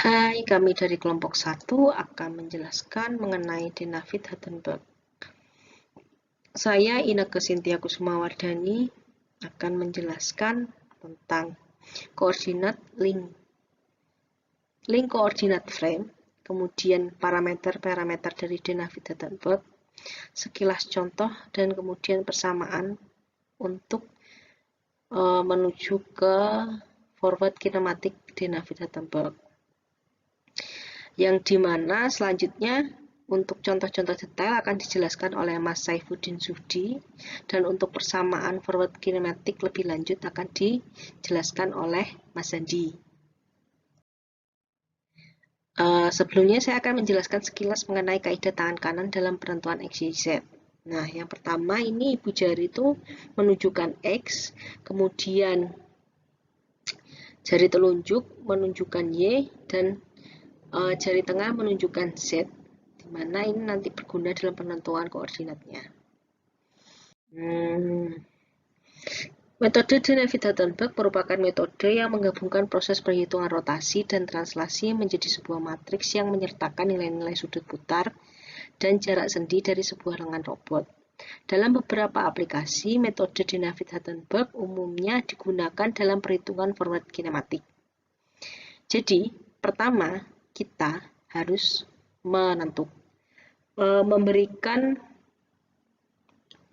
Hai, kami dari kelompok 1 akan menjelaskan mengenai Dinavid-Hattenberg. Saya Ineke Cynthia Kusumawardhani akan menjelaskan tentang koordinat link koordinat frame, kemudian parameter-parameter dari Dinavid-Hattenberg, sekilas contoh, dan kemudian persamaan untuk menuju ke forward kinematik Dinavid-Hattenberg. Yang dimana selanjutnya untuk contoh-contoh detail akan dijelaskan oleh Mas Saifuddin Zuhdi, dan untuk persamaan forward kinematik lebih lanjut akan dijelaskan oleh Mas Zandi. Sebelumnya saya akan menjelaskan sekilas mengenai kaidah tangan kanan dalam penentuan X, Y, Z. Nah, yang pertama ini ibu jari itu menunjukkan X, kemudian jari telunjuk menunjukkan Y, dan jari tengah menunjukkan Z, di mana ini nanti berguna dalam penentuan koordinatnya. Metode Dinavid-Hattenberg merupakan metode yang menggabungkan proses perhitungan rotasi dan translasi menjadi sebuah matriks yang menyertakan nilai-nilai sudut putar dan jarak sendi dari sebuah lengan robot. Dalam beberapa aplikasi, metode Dinavid-Hattenberg umumnya digunakan dalam perhitungan forward kinematik. Jadi, pertama, kita harus memberikan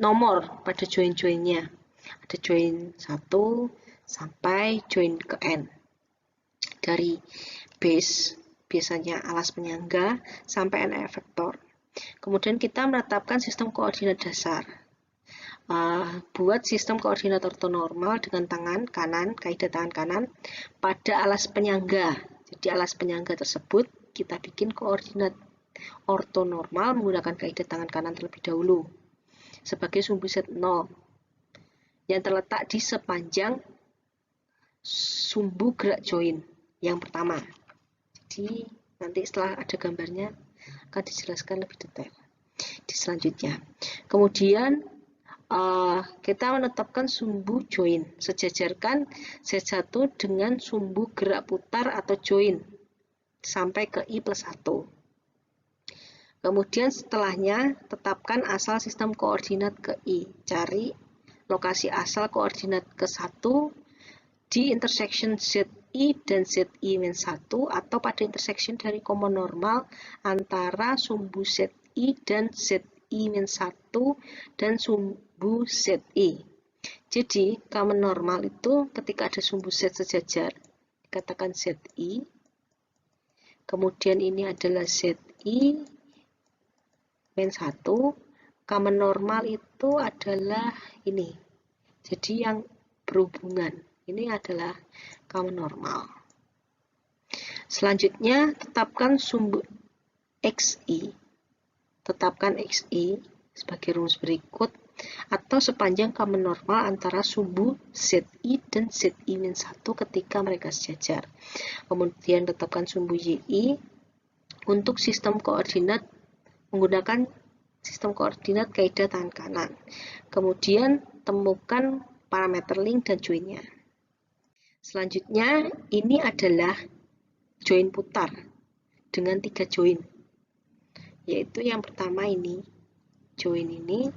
nomor pada join-joinnya. Ada join 1 sampai join ke N. Dari base, biasanya alas penyangga, sampai N efektor. Kemudian kita menetapkan sistem koordinat dasar. Buat sistem koordinat ortonormal dengan tangan kanan, kaidah tangan kanan, pada alas penyangga. Jadi alas penyangga tersebut kita bikin koordinat ortonormal menggunakan kaidah tangan kanan terlebih dahulu sebagai sumbu Z0 yang terletak di sepanjang sumbu gerak join yang pertama. Jadi nanti setelah ada gambarnya akan dijelaskan lebih detail di selanjutnya. Kemudian kita menetapkan sumbu join, sejajarkan Z1 dengan sumbu gerak putar atau join sampai ke I+1. Kemudian setelahnya tetapkan asal sistem koordinat ke I. Cari lokasi asal koordinat ke 1 di intersection ZI dan ZI-1 atau pada intersection dari common normal antara sumbu ZI dan ZI-1 dan sumbu ZI. Jadi common normal itu ketika ada sumbu Z sejajar dikatakan ZI, kemudian ini adalah ZI min 1, common normal itu adalah ini. Jadi yang berhubungan ini adalah common normal. Selanjutnya tetapkan sumbu XI. Tetapkan XI sebagai rumus berikut atau sepanjang common normal antara sumbu ZI dan ZI-1 ketika mereka sejajar. Kemudian tetapkan sumbu YI untuk sistem koordinat menggunakan sistem koordinat kaidah tangan kanan. Kemudian temukan parameter link dan joinnya. Selanjutnya ini adalah join putar dengan 3 join, yaitu yang pertama ini join ini,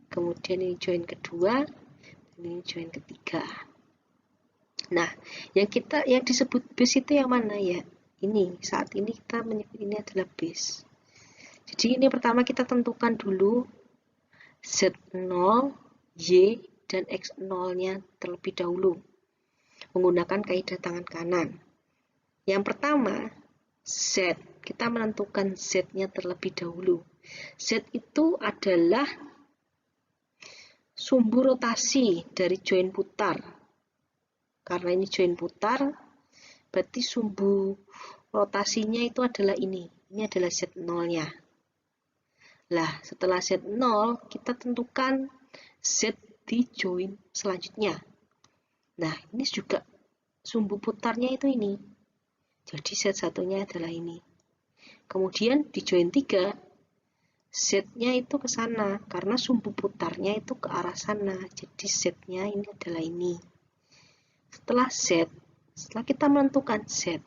kemudian ini join kedua, dan ini join ketiga. Nah, yang disebut base itu yang mana ya? Ini saat ini kita menyebut ini adalah base. Jadi ini pertama kita tentukan dulu Z0, Y, dan X0-nya terlebih dahulu menggunakan kaidah tangan kanan. Yang pertama, Z. Kita menentukan Z-nya terlebih dahulu. Z itu adalah sumbu rotasi dari join putar. Karena ini join putar, berarti sumbu rotasinya itu adalah ini. Ini adalah Z0-nya. Lah, setelah Z0, kita tentukan Z di join selanjutnya. Nah, ini juga sumbu putarnya itu ini. Jadi Z1-nya adalah ini. Kemudian di join 3, Z-nya itu ke sana, karena sumbu putarnya itu ke arah sana. Jadi Z-nya ini adalah ini. Setelah Z, setelah kita menentukan Z,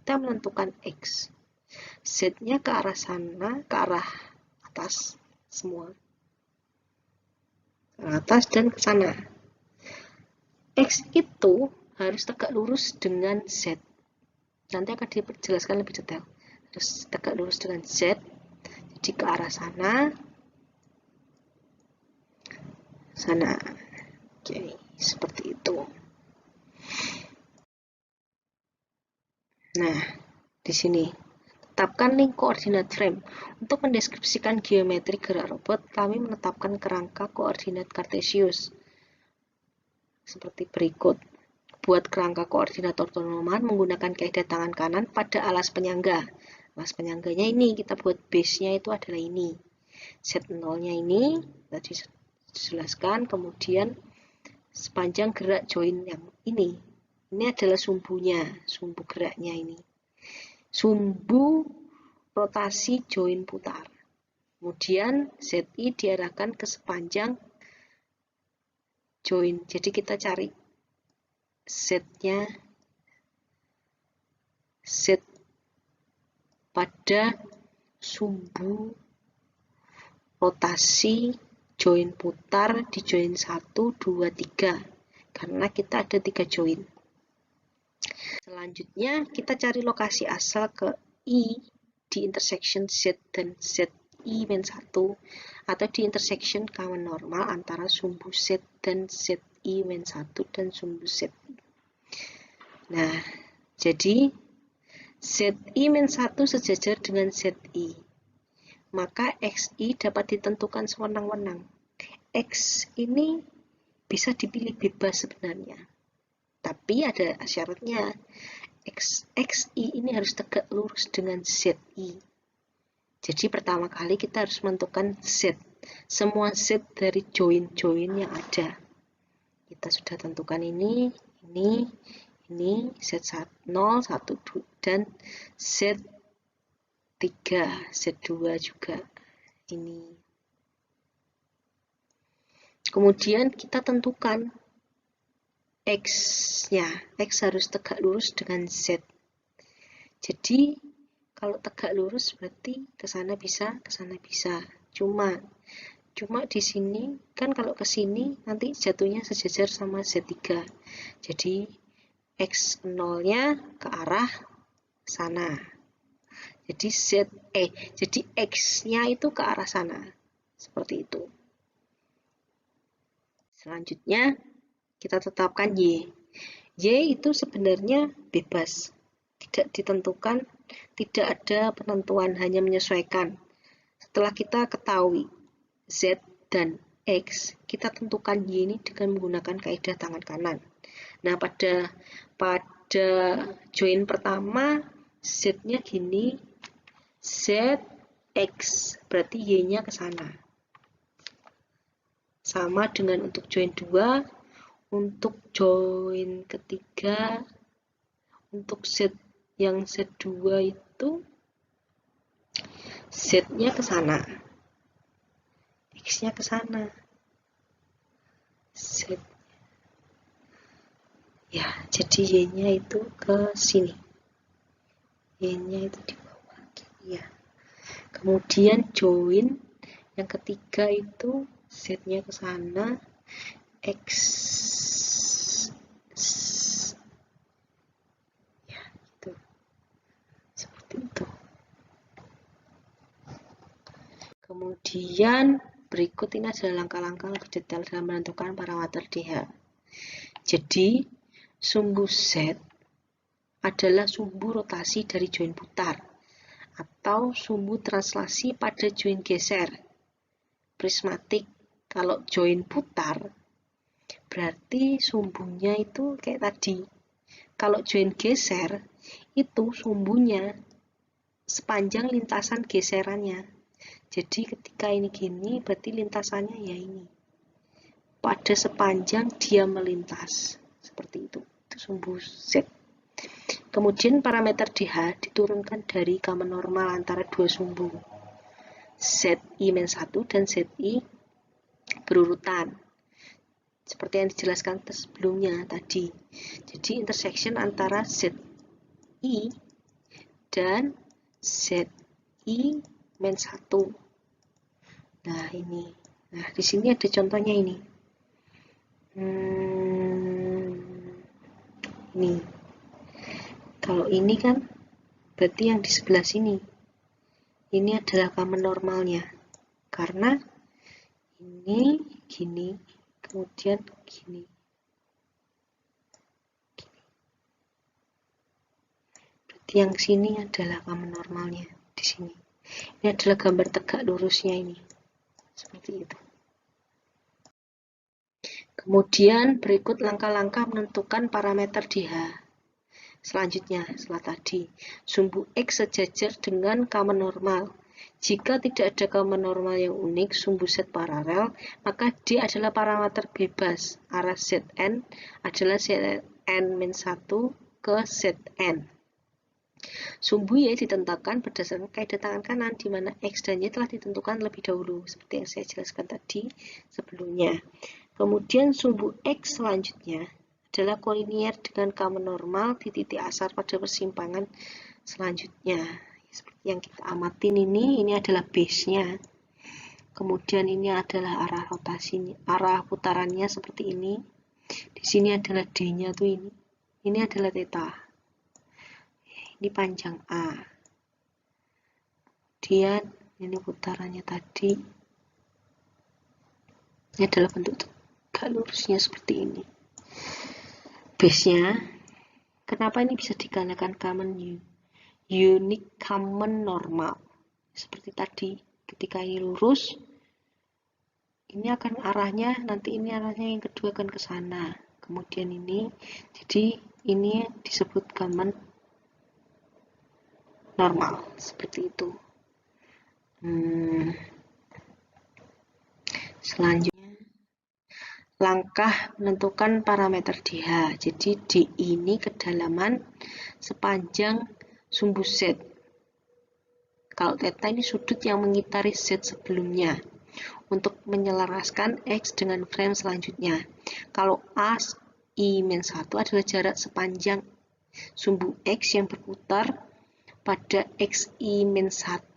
kita menentukan X. Z-nya ke arah sana, ke arah atas semua. Ke atas dan ke sana. X itu harus tegak lurus dengan Z. Nanti akan dijelaskan lebih detail. Harus tegak lurus dengan Z. Jadi ke arah sana. Sana. Oke, seperti itu. Nah, di sini tetapkan link koordinat frame. Untuk mendeskripsikan geometri gerak robot, kami menetapkan kerangka koordinat kartesius seperti berikut. Buat kerangka koordinat ortonormal menggunakan kaidah tangan kanan pada alas penyangga. Alas penyangganya ini, kita buat base-nya itu adalah ini. Z0-nya ini, tadi dijelaskan, kemudian sepanjang gerak join yang ini. Ini adalah sumbunya, sumbu geraknya ini. Sumbu rotasi join putar. Kemudian ZI diarahkan ke sepanjang join. Jadi kita cari Z-nya, Z pada sumbu rotasi join putar di join 1, 2, 3. Karena kita ada 3 join. Selanjutnya kita cari lokasi asal ke I di intersection Z dan ZI-1 atau di intersection common normal antara sumbu Z dan ZI-1 dan sumbu Z. Nah, jadi ZI-1 sejajar dengan ZI. Maka XI dapat ditentukan sewenang-wenang. X ini bisa dipilih bebas sebenarnya. Tapi ada syaratnya. XI ini harus tegak lurus dengan ZI. Jadi pertama kali kita harus menentukan Z. Semua Z dari join-join yang ada. Kita sudah tentukan ini, Z0, 1, 2, dan Z3, Z2 juga. Ini. Kemudian kita tentukan X-nya. X harus tegak lurus dengan Z. Jadi, kalau tegak lurus berarti ke sana bisa, ke sana bisa. Cuma di sini, kan kalau ke sini nanti jatuhnya sejajar sama Z3. Jadi, X0-nya ke arah sana. Jadi, jadi X-nya itu ke arah sana. Seperti itu. Selanjutnya, kita tetapkan Y. Y itu sebenarnya bebas, tidak ditentukan, tidak ada penentuan, hanya menyesuaikan. Setelah kita ketahui Z dan X, kita tentukan Y ini dengan menggunakan kaidah tangan kanan. Nah, pada join pertama, Z-nya gini, Z, X, berarti Y-nya ke sana. Sama dengan untuk join 2, untuk join ketiga, untuk Z yang Z2 itu Z-nya ke sana, X-nya ke sana, Z. Ya, jadi Y-nya itu ke sini. Y-nya itu di bawah. Ya. Kemudian join yang ketiga itu Z-nya ke sana, X. Ya, gitu. Seperti itu. Kemudian berikut ini adalah langkah-langkah lebih detail dalam menentukan parameter DH. Jadi, sumbu Z adalah sumbu rotasi dari join putar atau sumbu translasi pada join geser. Prismatik, kalau join putar, berarti sumbunya itu kayak tadi. Kalau join geser, itu sumbunya sepanjang lintasan geserannya. Jadi ketika ini gini, berarti lintasannya ya ini. Pada sepanjang dia melintas. Seperti itu. Itu sumbu Z. Kemudian parameter DH diturunkan dari common normal antara dua sumbu. ZI-1 dan ZI berurutan. Seperti yang dijelaskan sebelumnya tadi. Jadi intersection antara ZI dan ZI min 1. Nah, ini. Nah, di sini ada contohnya ini. Ini. Kalau ini kan berarti yang di sebelah sini. Ini adalah common normalnya. Karena ini gini, kemudian gini. Berarti yang sini adalah common normalnya di sini. Ini adalah gambar tegak lurusnya ini. Seperti itu. Kemudian berikut langkah-langkah menentukan parameter di H. Selanjutnya, setelah tadi, sumbu X sejajar dengan common normal. Jika tidak ada common normal yang unik, sumbu Z paralel, maka D adalah parameter bebas. Arah Zn adalah Zn-1 ke Zn. Sumbu Y ditentukan berdasarkan kaidah tangan kanan, di mana X dan Y telah ditentukan lebih dahulu, seperti yang saya jelaskan tadi sebelumnya. Kemudian sumbu X selanjutnya adalah kolinier dengan common normal di titik asal pada persimpangan selanjutnya. Seperti yang kita amatin ini adalah base-nya. Kemudian ini adalah arah rotasinya, arah putarannya seperti ini. Di sini adalah D-nya tuh ini. Ini adalah theta. Ini panjang A. Kemudian ini putarannya tadi. Ini adalah bentuk tegak lurusnya seperti ini. Base-nya, kenapa ini bisa dikarenakan unique common normal? Seperti tadi, ketika ini lurus, ini akan arahnya, nanti ini arahnya yang kedua akan ke sana. Kemudian ini, jadi ini disebut common normal, seperti itu. Selanjutnya, langkah menentukan parameter DH. Jadi D ini kedalaman sepanjang sumbu Z. Kalau theta ini sudut yang mengitari Z sebelumnya. Untuk menyelaraskan X dengan frame selanjutnya. Kalau A I-1 adalah jarak sepanjang sumbu X yang berputar pada XI-1,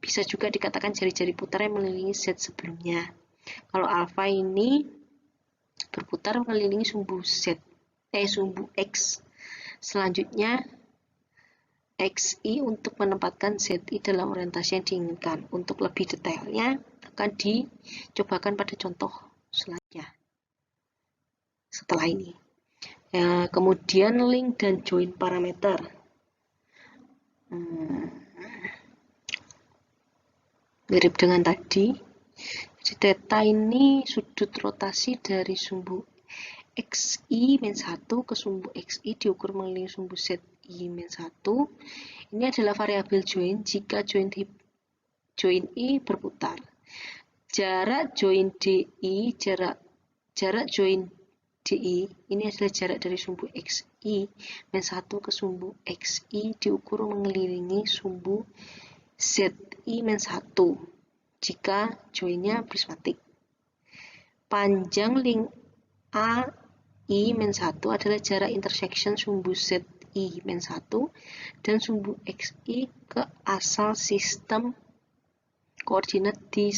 bisa juga dikatakan jari-jari putar yang mengelilingi Z sebelumnya. Kalau alfa ini berputar mengelilingi sumbu X. Selanjutnya XI untuk menempatkan ZI dalam orientasi yang diinginkan. Untuk lebih detailnya akan dicobakan pada contoh selanjutnya. Setelah ini. Kemudian link dan join parameter. Mirip dengan tadi. Jadi theta ini sudut rotasi dari sumbu XI-1 ke sumbu XI diukur mengelilingi sumbu ZI-1. Ini adalah variabel join jika join I berputar. Jarak join DI, jarak join DI, ini adalah jarak dari sumbu XI-1 ke sumbu XI diukur mengelilingi sumbu ZI-1 jika joinnya prismatik. Panjang link AI-1 adalah jarak intersection sumbu ZI-1 dan sumbu XI ke asal sistem koordinat ke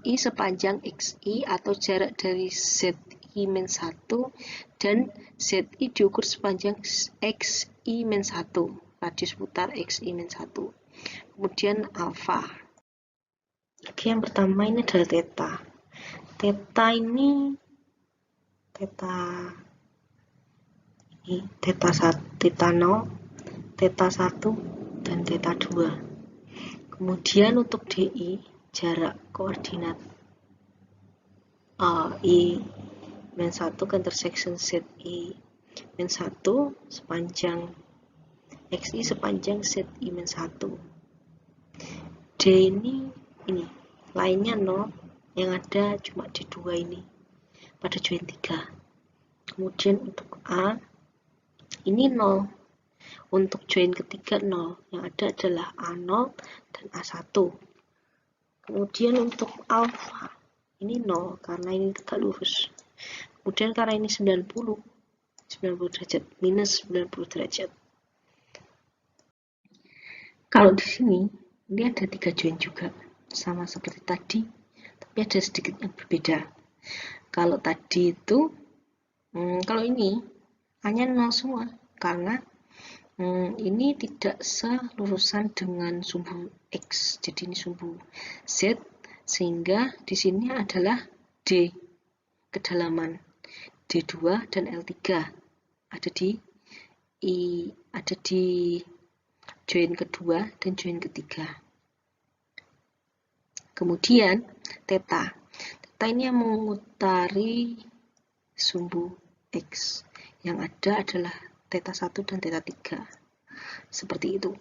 I sepanjang XI atau jarak dari ZI-1 dan ZI diukur sepanjang XI-1, radius putar XI-1. Kemudian alfa. Oke, yang pertama ini adalah theta. Theta ini theta 1, theta 0, theta 1 dan theta 2. Kemudian untuk DI, jarak koordinat I-1 ke intersection ZI-1 sepanjang XI sepanjang ZI-1. D ini lainnya 0, yang ada cuma di 2 ini pada join 3. Kemudian untuk A ini 0, untuk join ketiga 0, yang ada adalah A0 dan A1. Kemudian untuk alfa ini 0 karena ini tegak lurus. Kemudian karena ini 90 derajat minus 90 derajat. Kalau di sini, ini ada 3 join juga, sama seperti tadi, tapi ada sedikit yang berbeda. Kalau tadi itu, kalau ini hanya 0 semua, karena ini tidak selurusan dengan sumbu X, jadi ini sumbu Z, sehingga di sini adalah D, kedalaman D2 dan L3 ada di join kedua dan join ketiga. Kemudian theta ini yang mengutari sumbu X, yang ada adalah theta 1 dan theta 3, seperti itu.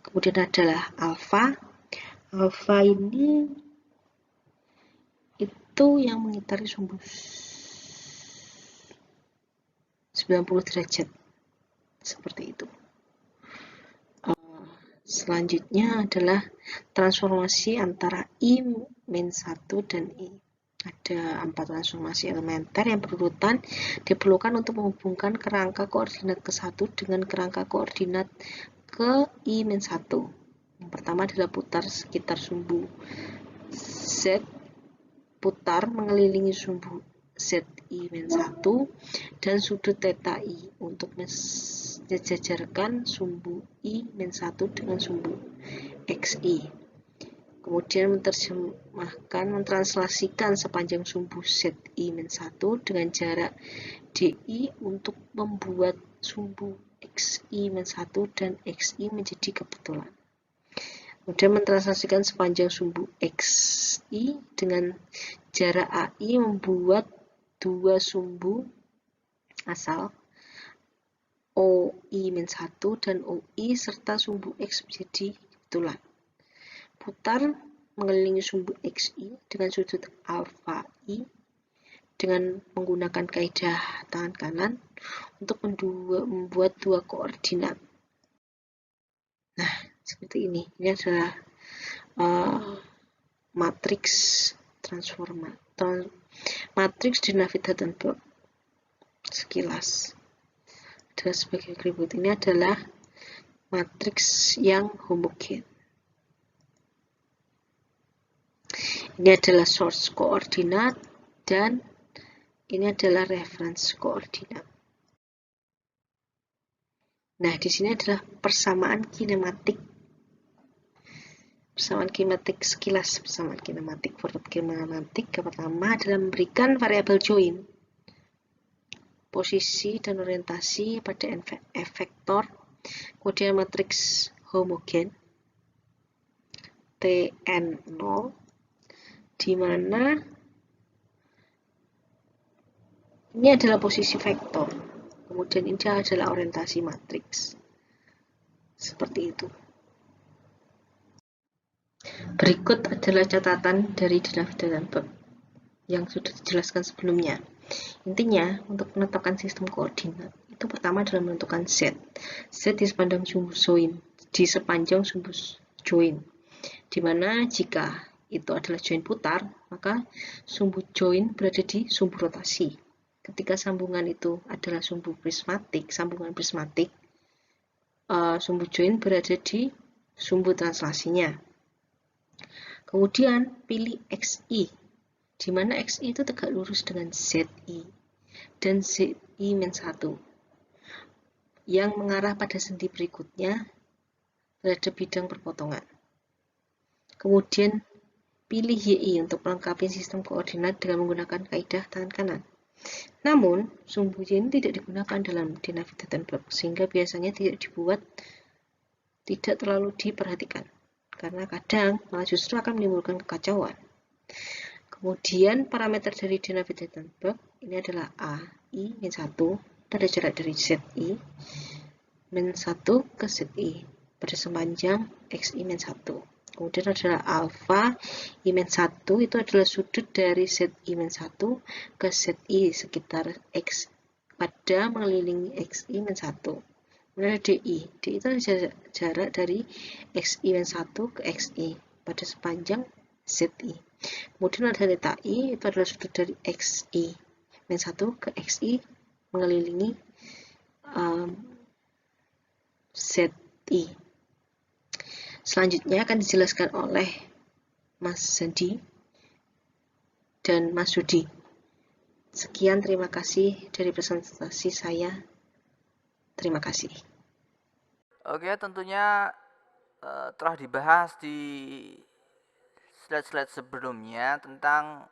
Kemudian adalah alpha ini itu yang mengitari sumbu 90 derajat, seperti itu. Selanjutnya adalah transformasi antara I-1 dan I. Ada 4 transformasi elementer yang berurutan diperlukan untuk menghubungkan kerangka koordinat ke-1 dengan kerangka koordinat ke I-1. Yang pertama adalah putar sekitar sumbu Z, putar mengelilingi sumbu ZI-1 dan sudut theta I untuk mensejajarkan sumbu I-1 dengan sumbu XI. Kemudian mentranslasikan sepanjang sumbu ZI-1 dengan jarak DI untuk membuat sumbu XI-1 dan XI menjadi kebetulan. Kemudian mentranslasikan sepanjang sumbu XI dengan jarak AI membuat dua sumbu asal OI-1 dan OI serta sumbu X menjadi kebetulan. Putar mengelilingi sumbu XI dengan sudut alfa I dengan menggunakan kaidah tangan kanan untuk membuat dua koordinat. Nah, seperti ini. Ini adalah matriks matriks de Navier-Steenberg sekilas adalah sebagai berikut. Ini adalah matriks yang homogen. Ini adalah source koordinat dan ini adalah reference koordinat. Nah, di sini adalah persamaan kinematik. Persamaan kinematik sekilas, persamaan kinematik. Format kinematik yang pertama adalah memberikan variabel join, posisi dan orientasi pada efektor, kemudian matriks homogen Tn0, di mana ini adalah posisi vektor, kemudian ini adalah orientasi matriks, seperti itu. Berikut adalah catatan dari de Navier-Steenberg yang sudah dijelaskan sebelumnya. Intinya, untuk menetapkan sistem koordinat, itu pertama adalah menentukan Z. Z di sepanjang sumbu join, di mana jika itu adalah join putar, maka sumbu join berada di sumbu rotasi. Ketika sambungan itu adalah sambungan prismatik, sumbu join berada di sumbu translasinya. Kemudian pilih XI, di mana XI itu tegak lurus dengan ZI dan ZI-1 yang mengarah pada sendi berikutnya terhadap bidang perpotongan. Kemudian pilih YI untuk melengkapi sistem koordinat dengan menggunakan kaidah tangan kanan. Namun, sumbu Y ini tidak digunakan dalam de Navier-Steenberg, sehingga biasanya tidak terlalu diperhatikan, karena kadang malah justru akan menimbulkan kekacauan. Kemudian parameter dari de Navier-Steenberg ini adalah AI-1 pada jarak dari ZI-1 ke ZI pada sepanjang XI-1. Kemudian adalah alfa I-1 itu adalah sudut dari ZI-1 ke ZI sekitar X pada mengelilingi XI-1. Kemudian DI itu adalah jarak dari XI-1 ke XI pada sepanjang ZI. Kemudian ada theta I itu adalah sudut dari XI-1 ke XI mengelilingi ZI. Selanjutnya akan dijelaskan oleh Mas Zandi dan Mas Yudi. Sekian, terima kasih dari presentasi saya. Terima kasih. Oke, tentunya telah dibahas di slide-slide sebelumnya tentang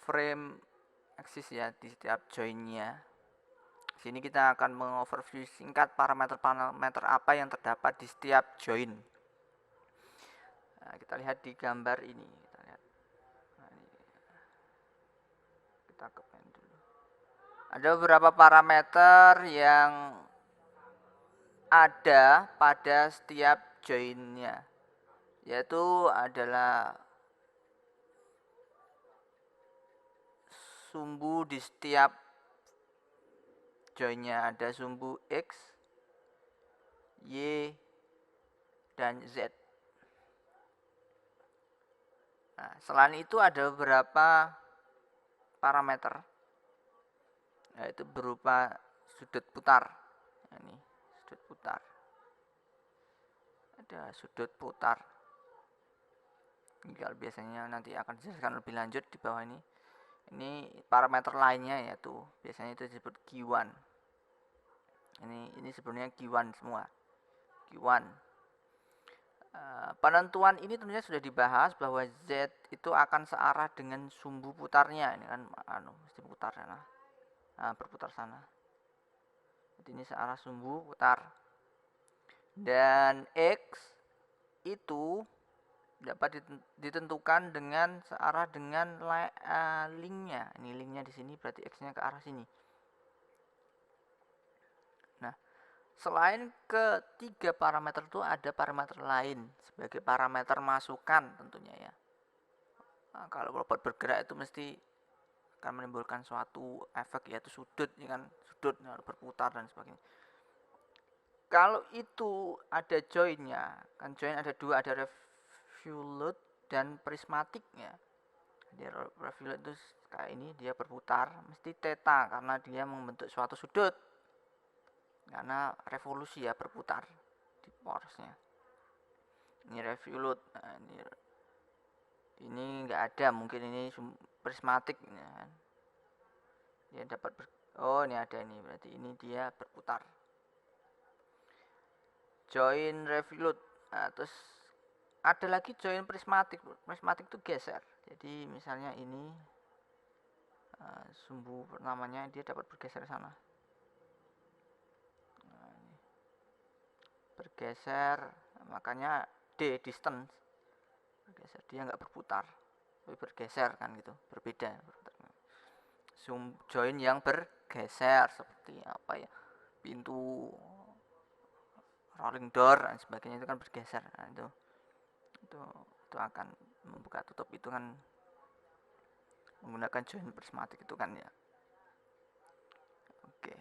frame axis ya di setiap joinnya. Sini kita akan mengoverview singkat parameter-parameter apa yang terdapat di setiap join. Nah, kita lihat di gambar ini. Kita lihat. Nah, ini. Kita ke pen dulu. Ada beberapa parameter yang ada pada setiap joinnya, yaitu adalah sumbu di setiap joinnya. Ada sumbu X, Y, dan Z. Nah, selain itu ada beberapa parameter, yaitu berupa sudut putar. Nah, ini sudut putar. Ada sudut putar. Tinggal biasanya nanti akan dijelaskan lebih lanjut di bawah ini. Ini parameter lainnya yaitu biasanya itu disebut Q1. Ini sebenarnya Q1 semua. Q1. Penentuan ini tentunya sudah dibahas bahwa Z itu akan searah dengan sumbu putarnya. Ini kan mesti putar sana. Nah, berputar sana. Jadi ini searah sumbu putar. Dan X itu dapat ditentukan dengan searah dengan linknya. Ini linknya di sini berarti X-nya ke arah sini. Nah, selain ketiga parameter itu ada parameter lain sebagai parameter masukan tentunya ya. Nah, kalau robot bergerak itu mesti akan menimbulkan suatu efek yaitu sudut, ya kan, sudut berputar dan sebagainya. Kalau itu ada joinnya, kan join ada dua, ada revolute dan prismatiknya. Dia revolute itu kayak ini, dia berputar mesti theta karena dia membentuk suatu sudut, karena revolusi ya, berputar di porosnya. Ini revolute. Nah, ini nggak ada, mungkin ini prismatik ya kan. Dia dapat oh ini ada, ini berarti ini dia berputar. Join revolute. Nah, terus ada lagi join prismatik. Prismatik itu geser. Jadi misalnya ini sumbu pertamanya dia dapat bergeser sana. Nah, ini. Bergeser, makanya D distance. Bergeser, dia nggak berputar, tapi bergeser kan gitu, berbeda. Join yang bergeser seperti apa ya, pintu, rolling door dan sebagainya itu kan bergeser. Nah, itu akan membuka tutup, itu kan menggunakan join prismatik itu kan ya. Oke.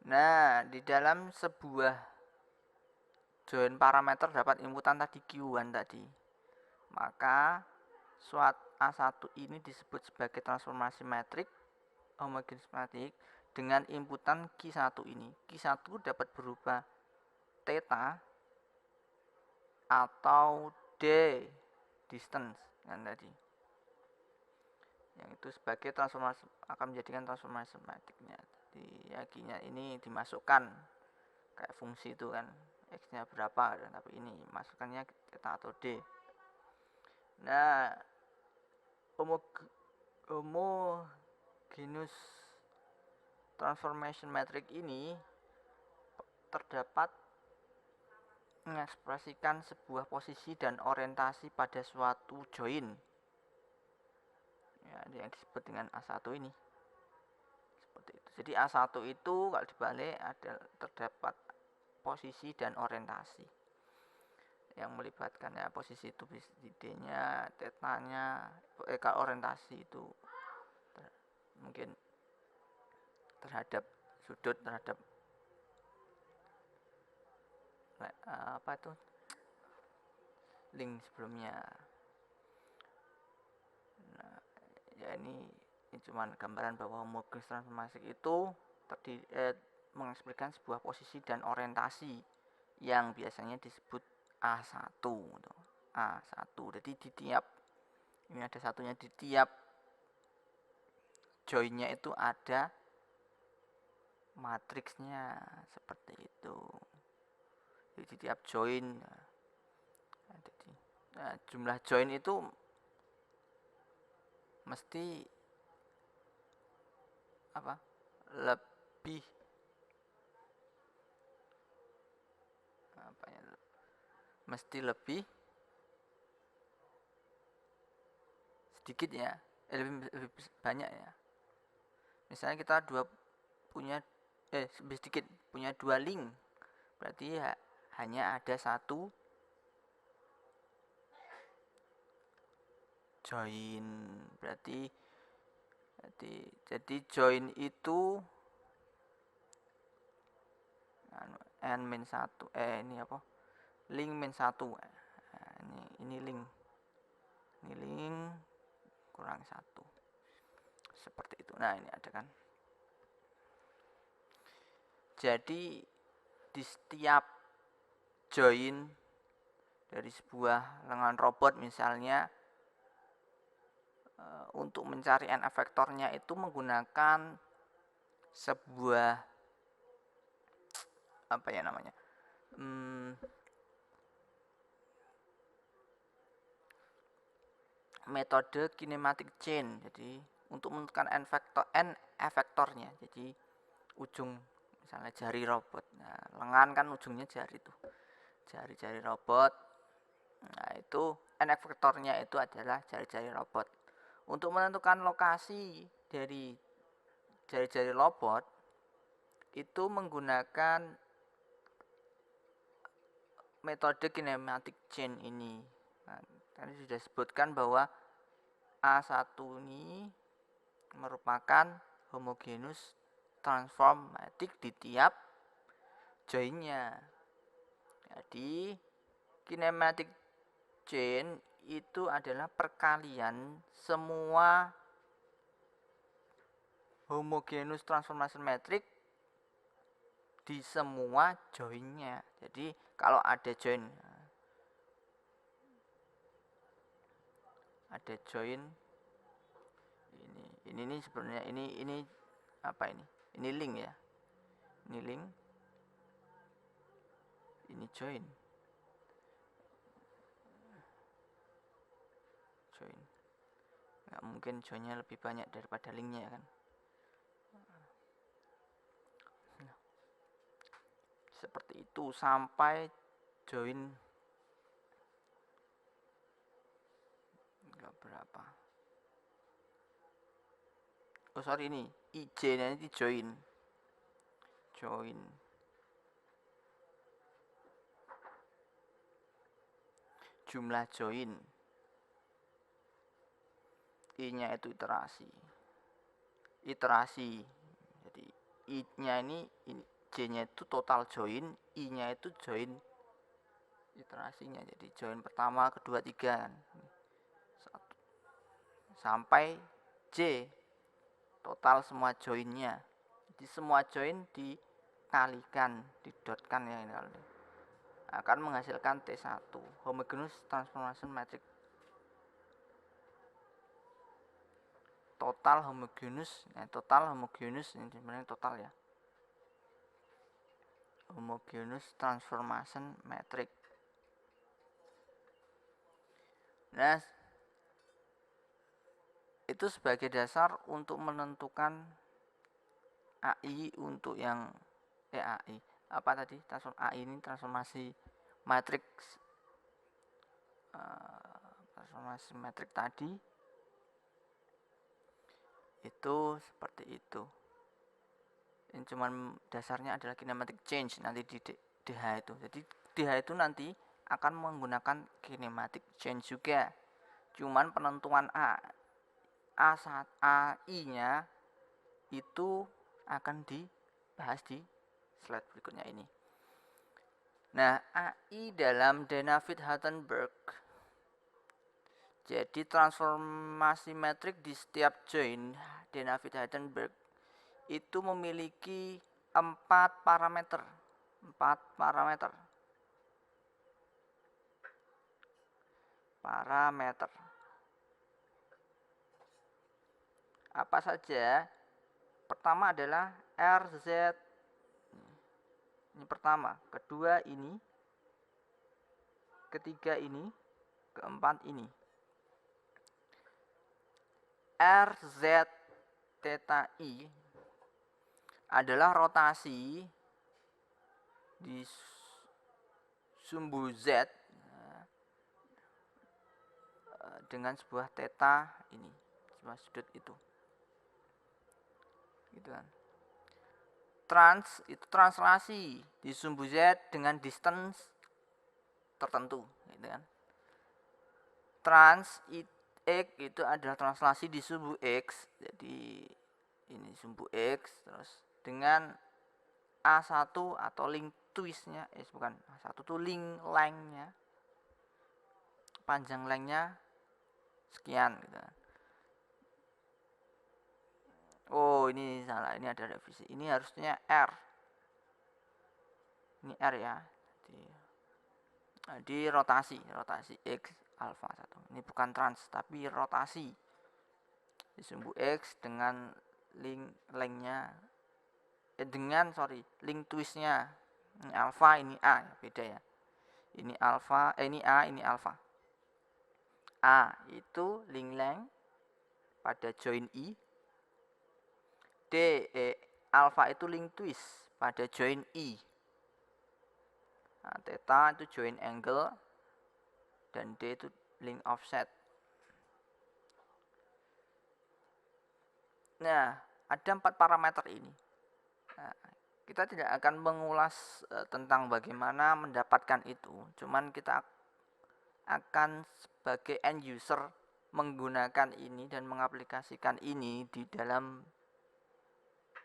Nah, di dalam sebuah join parameter dapat inputan tadi Q1 tadi. Maka suat A1 ini disebut sebagai transformasi metrik homogenis metrik dengan inputan Q1 ini. Q1 dapat berupa theta atau D distance kan tadi. Yang itu sebagai transformasi akan menjadikan transformasi metriknya. Jadi ya Q-nya ini dimasukkan kayak fungsi itu kan, X-nya berapa, dan tapi ini masukkannya theta atau D. Nah, homogeneous transformation metric ini terdapat mengekspresikan sebuah posisi dan orientasi pada suatu join. Ya, yang disebut dengan A1 ini. Seperti itu. Jadi A1 itu kalau dibalik ada terdapat posisi dan orientasi. Yang melibatkan ya posisi itu D-nya, tetanya, kalau orientasi itu mungkin terhadap sudut, terhadap apa itu link sebelumnya. Nah, ya ini cuman gambaran bahwa homogeneous transformasi itu mengekspresikan sebuah posisi dan orientasi yang biasanya disebut A1 gitu. A1. Jadi di tiap ini ada satunya, di tiap joinnya itu ada matriksnya seperti itu. Jadi di tiap join jumlah join itu mesti lebih mesti lebih sedikit ya, lebih banyak ya. Misalnya kita lebih sedikit punya 2 link, berarti hanya ada 1 join. Berarti jadi join itu n-1 ini apa? Link -1. Ini link kurang 1. Seperti itu. Nah, ini ada kan. Jadi di setiap join dari sebuah lengan robot misalnya, untuk mencari n efektornya itu menggunakan sebuah metode kinematic chain. Jadi untuk menentukan n efektornya, jadi ujung misalnya jari robot, nah lengan kan ujungnya jari tuh, jari-jari robot, nah itu n efektornya itu adalah jari-jari robot. Untuk menentukan lokasi dari jari-jari robot itu menggunakan metode kinematic chain ini. Nah, tadi sudah sebutkan bahwa A1 ini merupakan homogeneous transform matrix di tiap joinnya. Jadi kinematic chain itu adalah perkalian semua homogeneous transformation matrix di semua joinnya. Jadi kalau ada join ini sebenarnya ini apa ini? Ini link ya. Ini link. Ini join. Nggak mungkin joinnya lebih banyak daripada linknya kan. Seperti itu sampai join berapa? Ini IJ-nya ini join. Jumlah join. I-nya itu iterasi. Jadi I-nya ini J-nya itu total join, I-nya itu join iterasinya. Jadi join pertama, kedua, 3 kan. Sampai J total semua joinnya. Jadi semua join dikalikan, didotkan ya ini akan menghasilkan T1 homogeneous transformation matrix. Total homogeneous ini sebenarnya total ya. Homogeneous transformation matrix. Nah, itu sebagai dasar untuk menentukan AI untuk yang AI. Apa tadi? AI ini transformasi matrix tadi itu seperti itu. Ini cuman dasarnya adalah kinematic change nanti di DH itu. Jadi DH itu nanti akan menggunakan kinematic change juga. Cuman penentuan AI-nya itu akan dibahas di slide berikutnya ini. Nah, AI dalam Danavid-Hartenberg. Jadi transformasi metrik di setiap join Danavid-Hartenberg itu memiliki 4 parameter. 4 parameter. Parameter. Apa saja? Pertama adalah RZ. Ini pertama, kedua ini, ketiga ini, keempat ini. RZ theta I adalah rotasi di sumbu Z dengan sebuah theta ini, sebuah sudut itu. Gitu kan. Trans itu translasi di sumbu Z dengan distance tertentu, gitu kan. Trans X itu adalah translasi di sumbu X, jadi ini sumbu X terus dengan A1 atau link twistnya, bukan A1 itu link lengthnya, panjang lengthnya sekian gitu. Oh ini salah, ini ada revisi, ini harusnya R, ini R ya, di rotasi X alpha 1, ini bukan trans tapi rotasi di sumbu X dengan lengthnya link twistnya, ini alpha ini A, beda ya, ini alpha ini A ini alpha. A itu link length pada join I, alpha itu link twist pada join I. Nah, theta itu join angle dan D itu link offset. Nah, ada 4 parameter ini. Nah, kita tidak akan mengulas tentang bagaimana mendapatkan itu, cuman kita akan sebagai end user menggunakan ini dan mengaplikasikan ini di dalam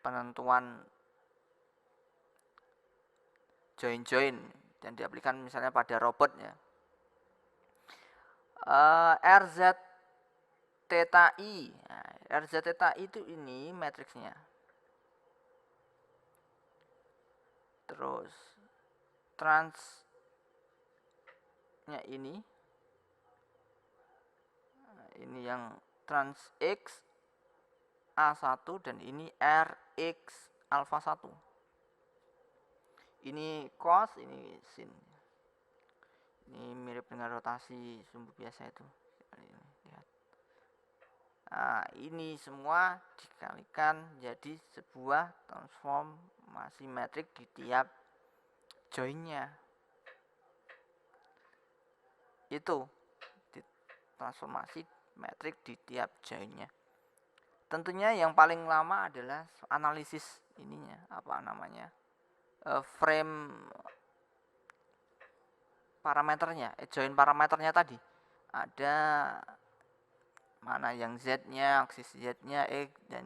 penentuan join dan diaplikasikan misalnya pada robot ya. RZ theta I. Nah, RZ theta I itu ini matriksnya. Terus transnya ini yang trans X A1 dan ini RX alpha 1. Ini cos, ini sin. Ini mirip dengan rotasi sumbu biasa itu. Lihat. Nah, ini semua dikalikan jadi sebuah transformasi metrik di tiap joinnya. Itu transformasi metrik di tiap joinnya. Tentunya yang paling lama adalah analisis ininya, frame parameternya, join parameternya tadi. Ada mana yang Z-nya, aksis Z-nya, X dan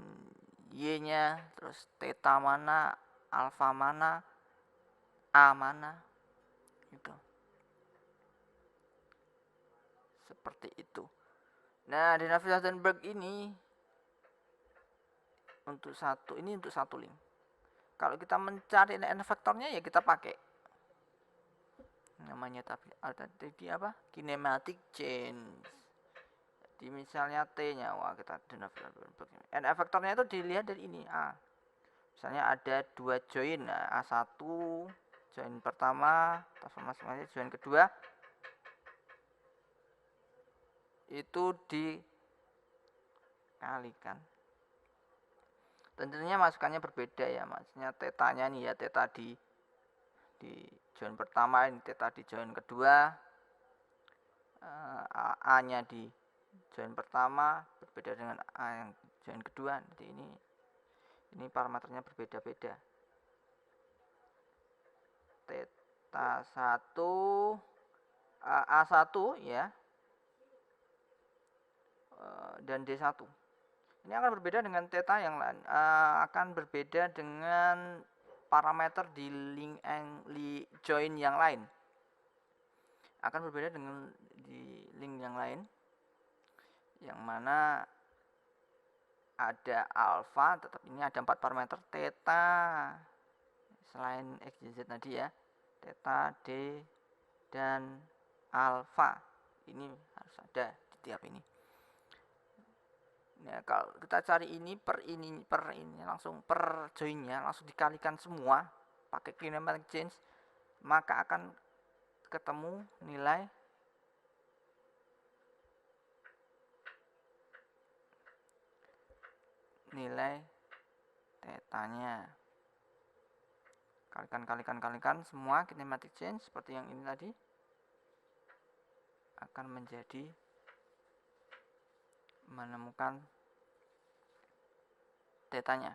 Y-nya, terus theta mana, alpha mana, A mana, gitu. Seperti itu. Nah, di Navier-Sternberg ini untuk satu link. Kalau kita mencari n vektornya ya kita pakai namanya tadi apa? Kinematic change. Jadi misalnya T-nya, kita n vektornya itu dilihat dari ini A. Misalnya ada 2 join, nah, A1 join pertama, transformasi join kedua itu dikalikan. Tentunya masukannya berbeda ya, maksudnya tetanya nih ya, teta di join pertama, ini teta di join kedua, A-nya di join pertama berbeda dengan A yang join kedua. Jadi ini parameternya berbeda-beda. Teta 1 A1 ya dan D1. Ini akan berbeda dengan theta yang lain, akan berbeda dengan parameter di link join yang lain. Akan berbeda dengan di link yang lain, yang mana ada alpha, tetap ini ada 4 parameter theta selain X, Y, Z tadi ya, theta, D, dan alfa. Ini harus ada di tiap ini. Nah, kalau kita cari ini per ini langsung per joinnya langsung dikalikan semua pakai kinematic change, maka akan ketemu nilai tetanya. Kalikan semua kinematic change seperti yang ini tadi akan menjadi menemukan tetanya.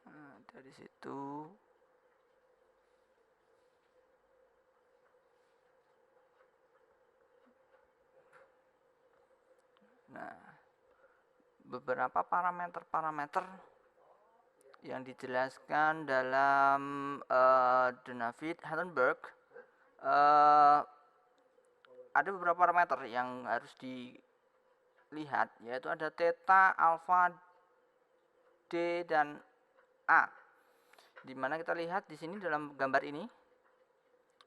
Nah, dari situ beberapa parameter yang dijelaskan dalam Donavit-Hardenberg, ada beberapa parameter yang harus dilihat, yaitu ada theta, alfa, D, dan A. Dimana kita lihat di sini dalam gambar ini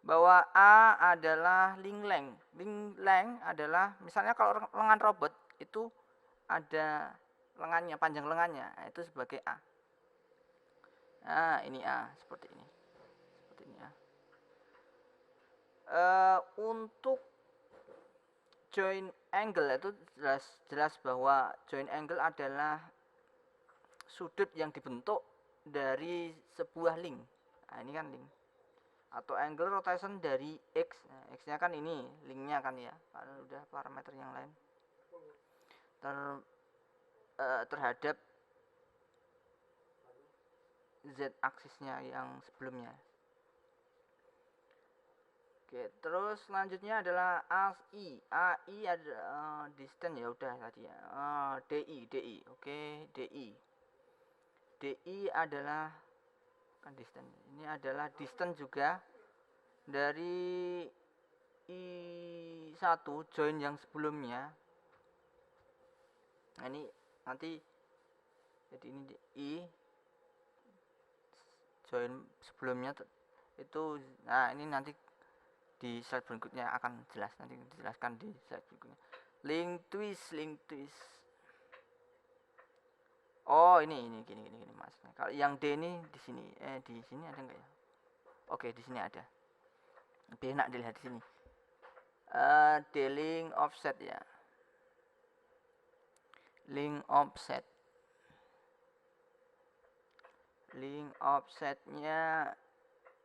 bahwa A adalah link length. Link length adalah misalnya kalau lengan robot itu ada lengannya, panjang lengannya, itu sebagai A. Nah, ini A seperti ini. Seperti ini A. Untuk joint angle itu jelas bahwa joint angle adalah sudut yang dibentuk dari sebuah link. Nah, ini kan link. Atau angle rotation dari X. Nah, X-nya kan ini, linknya kan ya. Karena udah parameter yang lain. Terhadap Z-aksisnya yang sebelumnya. Oke, terus selanjutnya adalah AI. AI ada distance ya udah tadi ya. DI. Oke, DI. DI adalah kan distance. Ini adalah distance juga dari I1 join yang sebelumnya. Nah, ini nanti jadi ini I join sebelumnya itu. Nah, ini nanti di slide berikutnya akan jelas, nanti dijelaskan di slide berikutnya. Link twist. Oh, ini gini Mas. Kalau yang D ini di sini ada enggak ya? Oke, di sini ada. Lebih enak dilihat di sini. D-link offset ya. Link offsetnya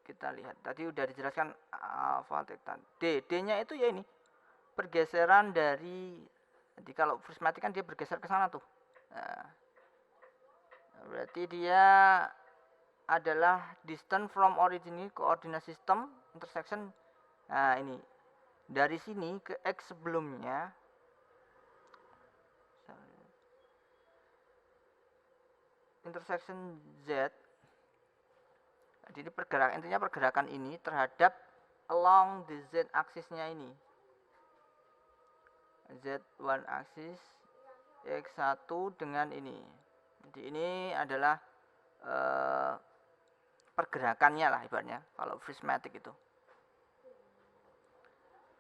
kita lihat. Tadi udah dijelaskan alfa theta. D-nya itu ya ini. Pergeseran dari, jadi kalau prismatic kan dia bergeser ke sana tuh. Nah, berarti dia adalah distance from origin, coordinate system intersection. Nah, ini dari sini ke X sebelumnya intersection Z. Jadi intinya pergerakan ini terhadap along the Z aksisnya ini. Z1 aksis X1 dengan ini. Jadi ini adalah pergerakannya lah ibaratnya kalau prismatic itu.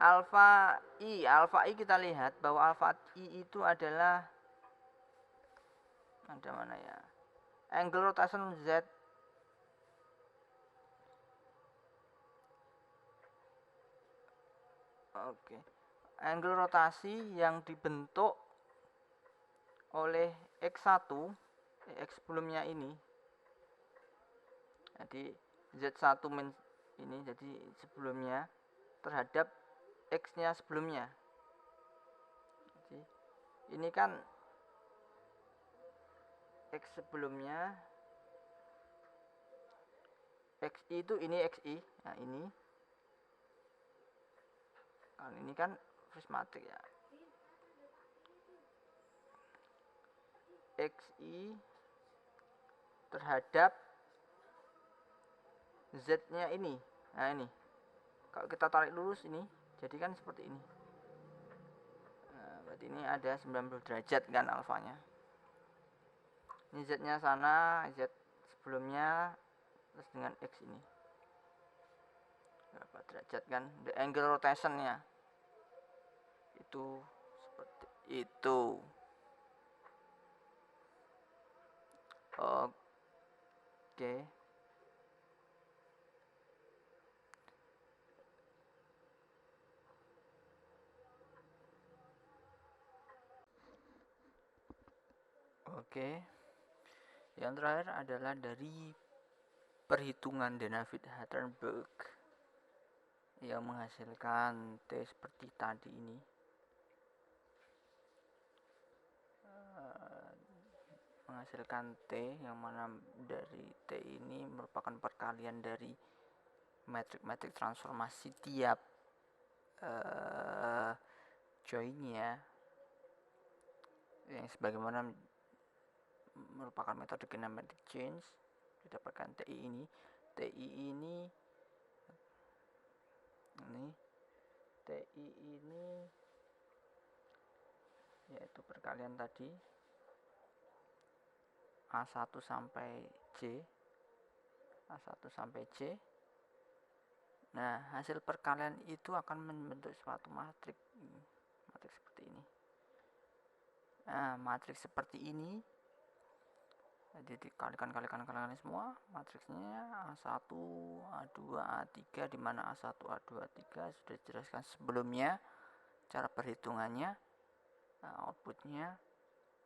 Alfa I kita lihat bahwa alfa I itu adalah ada mana ya? Angle rotation Z. Oke. Angle rotasi yang dibentuk oleh X1 X sebelumnya ini. Jadi Z1 ini jadi sebelumnya terhadap X-nya sebelumnya. Jadi ini kan X sebelumnya, XI itu ini XI. Nah, ini kan prismatic ya. XI terhadap Z-nya ini. Nah, ini. Kalau kita tarik lurus ini, jadi kan seperti ini. Nah, berarti ini ada 90 derajat kan alfanya. Ini Z-nya sana, Z sebelumnya, terus dengan X ini. Berapa derajat kan? The angle rotationnya. Itu seperti itu. Oke. Oke. Yang terakhir adalah dari perhitungan Dinaffit-Hattenberg yang menghasilkan T seperti tadi ini. Menghasilkan T yang mana dari T ini merupakan perkalian dari metrik-metrik transformasi tiap joinnya yang sebagaimana merupakan metode kinematic change didapatkan TI ini. TI ini yaitu perkalian tadi A1 sampai C, A1 sampai C. Nah, hasil perkalian itu akan membentuk suatu matrik seperti ini. Nah, matrik seperti ini jadi dikalikan semua matriksnya A1, A2, A3, di mana A1, A2, A3 sudah dijelaskan sebelumnya cara perhitungannya. Nah, outputnya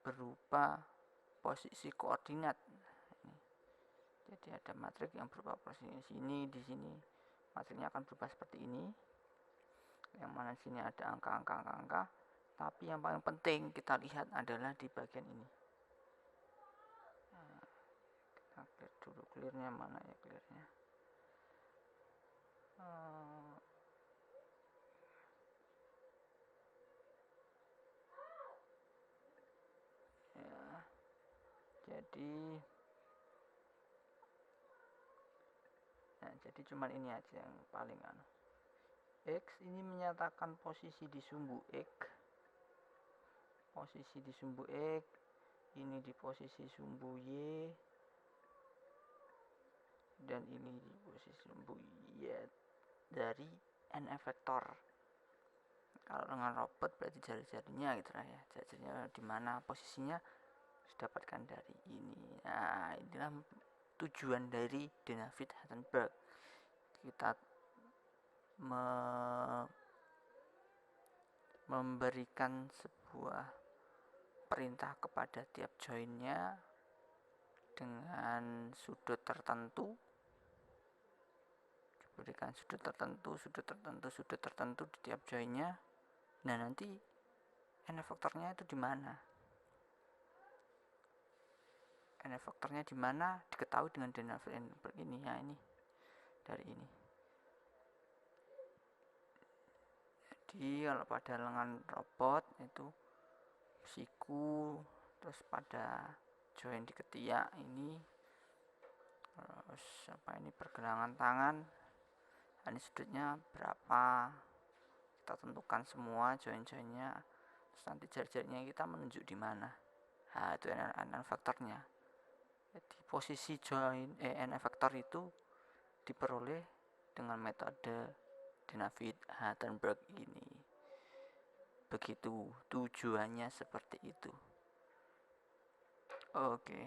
berupa posisi koordinat. Jadi ada matrik yang berupa posisi sini, di sini matriknya akan berubah seperti ini. Yang mana sini ada angka, tapi yang paling penting kita lihat adalah di bagian ini. Nah, kita clear dulu, clearnya mana ya clearnya? Ya, jadi cuman ini aja yang paling X ini menyatakan posisi di sumbu X, ini di posisi sumbu Y, dan ini di posisi sumbu Y dari N efektor. Kalau dengan robot berarti jari-jarinya gitu lah ya, jari-jarinya di mana posisinya didapatkan dari ini. Nah, inilah tujuan dari Dinaffit-Hattenberg. Kita memberikan sebuah perintah kepada tiap joinnya dengan sudut tertentu, diberikan sudut tertentu di tiap joinnya. Nah, nanti N efektornya itu di mana? N efektornya di mana diketahui dengan Dinaffit-Hattenberg ini. Ya, ini dari ini. Jadi kalau pada lengan robot itu siku, terus pada join di ketiak ini, terus pergelangan tangan, ini sudutnya berapa, kita tentukan semua join-joinnya, terus nanti jari-jarinya kita menunjuk di mana. Nah, itu N efektornya. Jadi posisi join N efektor itu diperoleh dengan metode Dinaffit-Hattenberg ini. Begitu tujuannya seperti itu. Oke.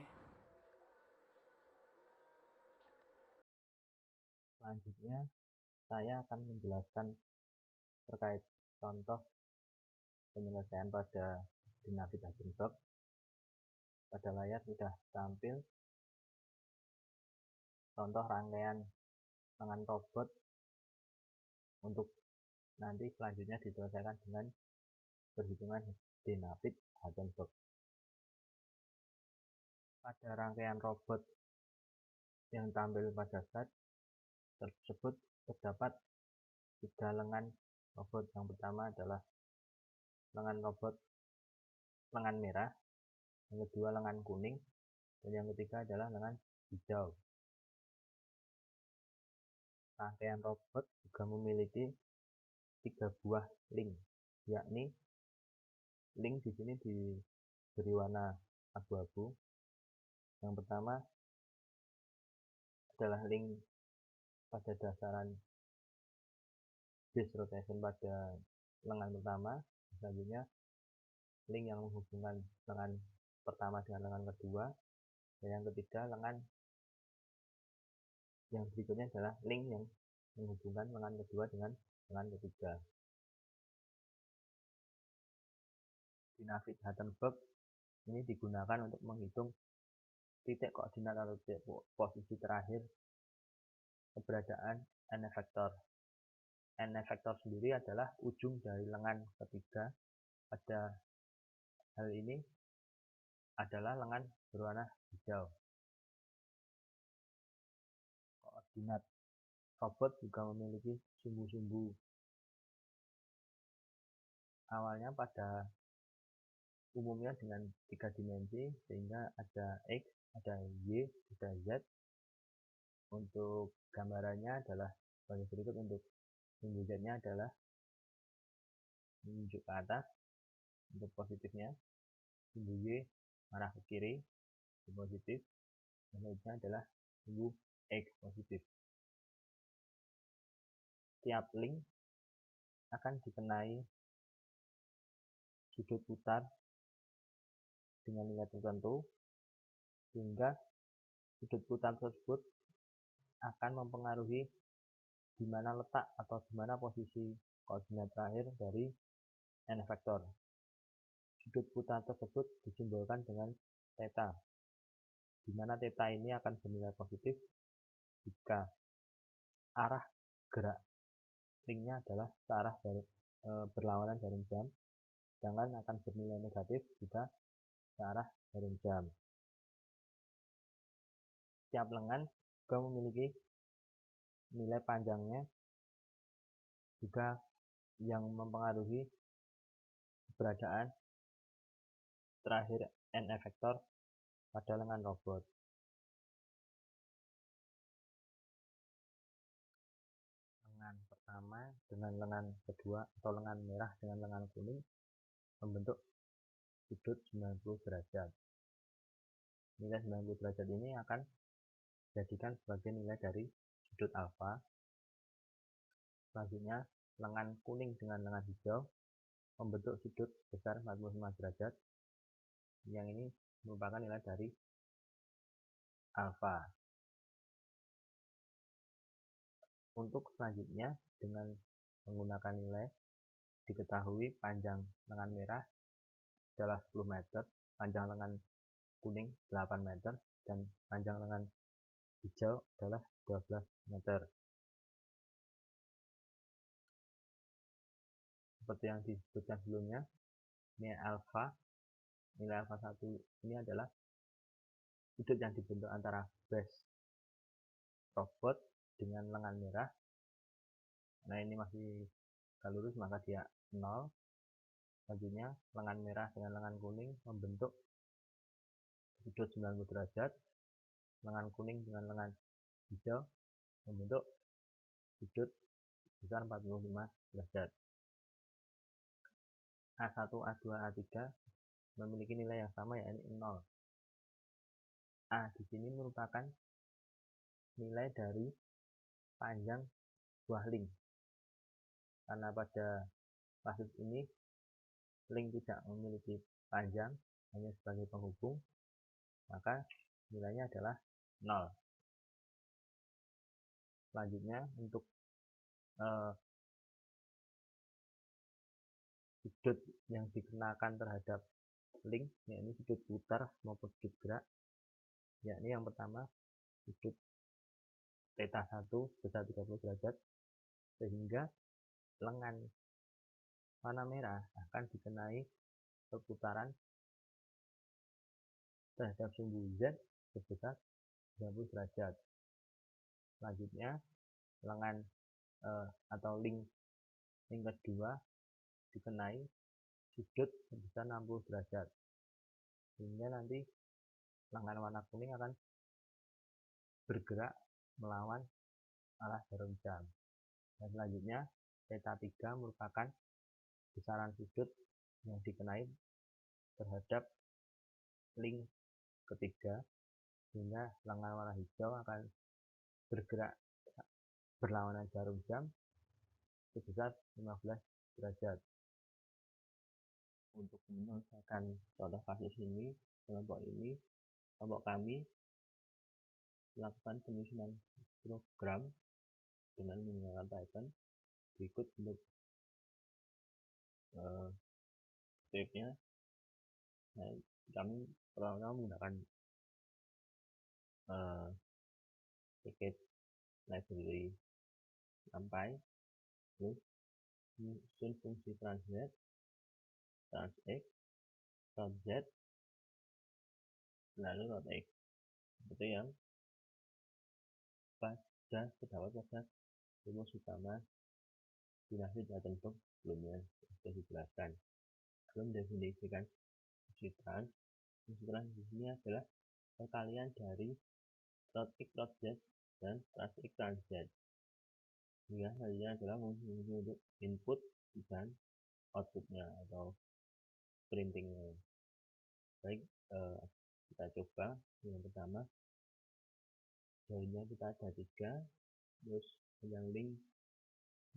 Selanjutnya saya akan menjelaskan terkait contoh penyelesaian pada Dinaffit-Hattenberg. Pada layar sudah tampil contoh rangkaian lengan robot untuk nanti selanjutnya diselesaikan dengan perhitungan Dinaffit-Hattenberg. Pada rangkaian robot yang tampil pada slide tersebut terdapat 3 lengan robot. Yang pertama adalah lengan robot lengan merah, yang kedua lengan kuning, dan yang ketiga adalah lengan hijau. Rangkaian robot juga memiliki 3 buah link, yakni link di sini diberi warna abu-abu, Yang pertama adalah link pada dasaran base rotation pada lengan pertama. Selanjutnya link yang menghubungkan lengan pertama dengan lengan kedua, dan yang ketiga lengan yang berikutnya adalah link yang menghubungkan lengan kedua dengan lengan ketiga. Dinamik Hartenberg ini digunakan untuk menghitung titik koordinat atau titik posisi terakhir keberadaan n efektor. N efektor sendiri adalah ujung dari lengan ketiga. Pada hal ini adalah lengan berwarna hijau. Koordinat robot juga memiliki sumbu-sumbu. Awalnya pada umumnya dengan 3 dimensi, sehingga ada X, ada Y, ada Z. Untuk gambarannya adalah sebagai berikut. Untuk sumbu Z-nya adalah menunjuk ke atas untuk positifnya, sumbu Y arah ke kiri positif, dan selanjutnya adalah sumbu X positif. Tiap link akan dikenai sudut putar dengan nilai tertentu, sehingga sudut putar tersebut akan mempengaruhi di mana letak atau di mana posisi koordinat terakhir dari n efektor. Sudut putar tersebut disimbolkan dengan theta, di mana theta ini akan bernilai positif jika arah gerak linknya adalah ke arah berlawanan jarum jam, sedangkan akan bernilai negatif jika ke arah jarum jam. Setiap lengan juga memiliki nilai panjangnya juga yang mempengaruhi keberadaan terakhir n efektor pada lengan robot. Lengan pertama dengan lengan kedua atau lengan merah dengan lengan kuning membentuk sudut 90 derajat. Nilai 90 derajat ini akan dijadikan sebagai nilai dari sudut alfa. Selanjutnya lengan kuning dengan lengan hijau membentuk sudut sebesar 45 derajat. Yang ini merupakan nilai dari alfa. Untuk selanjutnya, dengan menggunakan nilai, diketahui panjang lengan merah adalah 10 meter, panjang lengan kuning 8 meter, dan panjang lengan hijau adalah 12 meter. Seperti yang disebutkan sebelumnya, nilai alfa 1 ini adalah sudut yang dibentuk antara base robot dengan lengan merah. Nah, ini masih gak lurus, maka dia 0. Selanjutnya lengan merah dengan lengan kuning membentuk sudut 90 derajat. Lengan kuning dengan lengan hijau membentuk sudut sebesar 45 derajat. A1, A2, A3 memiliki nilai yang sama, yaitu 0. A di sini merupakan nilai dari panjang buah link. Karena pada kasus ini link tidak memiliki panjang, hanya sebagai penghubung, maka nilainya adalah 0. Selanjutnya untuk sudut yang dikenakan terhadap link, yakni sudut putar maupun sudut gerak, yakni yang pertama sudut theta 1 sebesar 30 derajat, sehingga lengan warna merah akan dikenai perputaran terhadap sumbu Z sebesar 30 derajat. Selanjutnya lengan atau link kedua dikenai sudut sebesar 60 derajat, sehingga nanti lengan warna kuning akan bergerak melawan arah jarum jam. Dan selanjutnya theta 3 merupakan besaran sudut yang dikenai terhadap link ketiga, sehingga lengan warna hijau akan bergerak berlawanan jarum jam sebesar 15 derajat. Untuk menyelesaikan contoh kasus ini, kelompok kami melakukan penyusunan program dengan menggunakan Python. Berikut untuk scriptnya. Nah, kami pertama menggunakan package library NumPy, terus menyusun fungsi translate, transx, z, lalu x. Seperti yang terdapat pada rumus utama dinasti data bentuk sebelumnya sudah dijelaskan. Belum definisikan fungsi trans. Fungsi trans di sini adalah perkalian dari transx, z, dan transx, transz. Sehingga selanjutnya adalah fungsi untuk input dan outputnya atau printingnya. Baik, kita coba yang pertama. Jauhnya kita ada 3, terus panjang link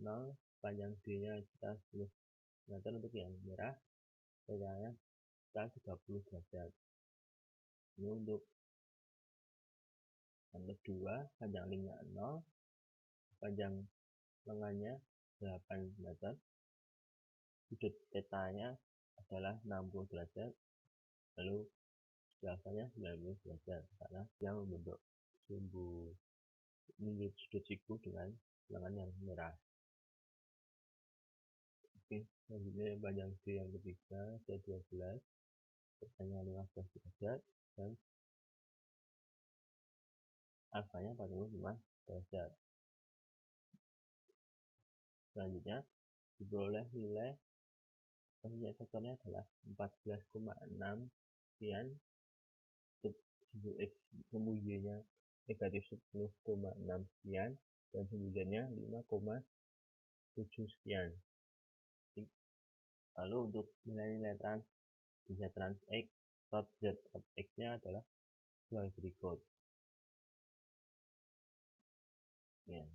0, panjang D nya kita 10 meter. Untuk yang merah bedanya kita 30 derajat. Ini untuk yang kedua, panjang linknya 0, panjang lengannya 8 meter, sudut tetanya adalah 60 derajat, lalu biasanya 90 derajat karena yang membentuk sudut siku dengan lengan yang merah. Oke, selanjutnya panjang D yang ketiga ada 12, panjang 15 derajat, dan alfanya 45 derajat. Selanjutnya diperoleh nilai efektornya adalah 14,6 sekian, sumbu x sumbu y nya negatif 10,6 sekian, dan sumbu z nya 5,7 sekian. Lalu untuk nilai-nilai trans bisa trans x, tot z, tot x nya adalah sebagai berikut. Ya.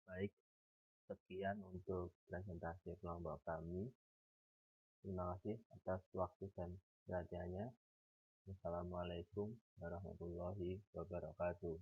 Baik, sekian untuk presentasi kelompok kami. Terima kasih atas waktu dan perhatiannya. Wassalamualaikum warahmatullahi wabarakatuh.